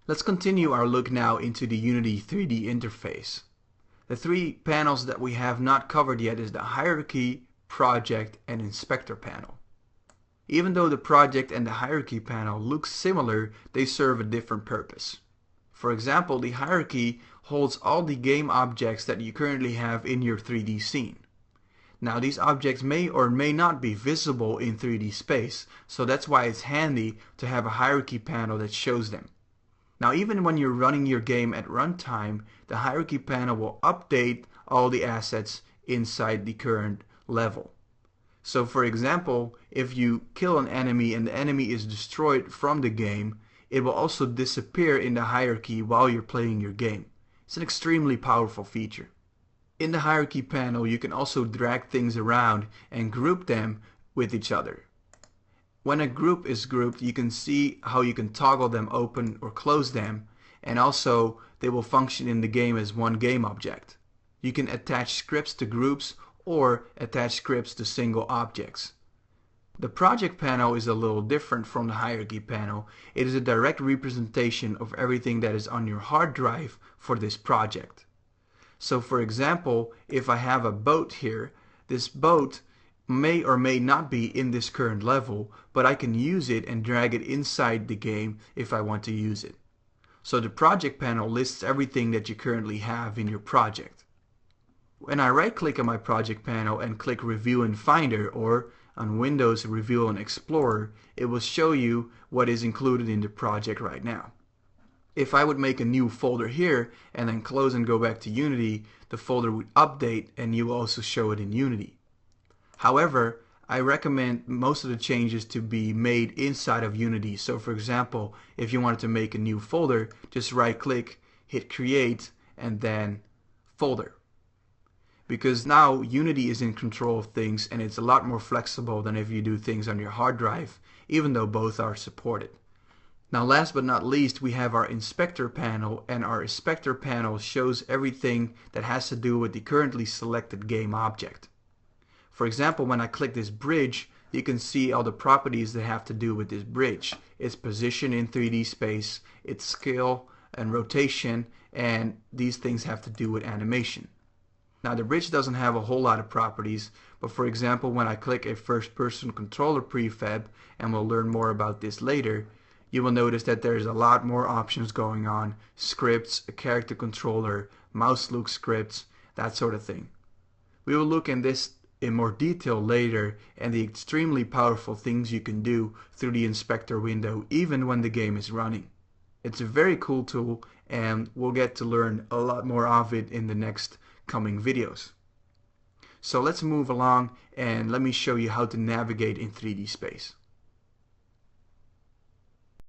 Let's continue our look now into the Unity 3D interface. The three panels that we have not covered yet is the Hierarchy, Project, and Inspector panel. Even though the Project and the Hierarchy panel look similar, they serve a different purpose. For example, the Hierarchy holds all the game objects that you currently have in your 3D scene. Now these objects may or may not be visible in 3D space, so that's why it's handy to have a Hierarchy panel that shows them. Now even when you're running your game at runtime, the Hierarchy panel will update all the assets inside the current level. So for example, if you kill an enemy and the enemy is destroyed from the game, it will also disappear in the Hierarchy while you're playing your game. It's an extremely powerful feature. In the Hierarchy panel, you can also drag things around and group them with each other. When a group is grouped, you can see how you can toggle them open or close them, and also they will function in the game as one game object. You can attach scripts to groups or attach scripts to single objects. The Project panel is a little different from the Hierarchy panel. It is a direct representation of everything that is on your hard drive for this project. So for example, if I have a boat here, this boat may or may not be in this current level, but I can use it and drag it inside the game if I want to use it. So the Project panel lists everything that you currently have in your project. When I right-click on my Project panel and click Review in Finder, or on Windows Review in Explorer, it will show you what is included in the project right now. If I would make a new folder here and then close and go back to Unity, the folder would update and you will also show it in Unity. However, I recommend most of the changes to be made inside of Unity. So for example, if you wanted to make a new folder, just right click, hit create, and then folder. Because now Unity is in control of things and it's a lot more flexible than if you do things on your hard drive, even though both are supported. Now last but not least, we have our Inspector panel, and our Inspector panel shows everything that has to do with the currently selected game object. For example, when I click this bridge, you can see all the properties that have to do with this bridge. Its position in 3D space, its scale and rotation, and these things have to do with animation. Now the bridge doesn't have a whole lot of properties, but for example, when I click a first-person controller prefab, and we'll learn more about this later, you will notice that there's a lot more options going on. Scripts, a character controller, mouse look scripts, that sort of thing. We will look in this in more detail later, and the extremely powerful things you can do through the Inspector window even when the game is running. It's a very cool tool, and we'll get to learn a lot more of it in the next coming videos. So let's move along and let me show you how to navigate in 3D space.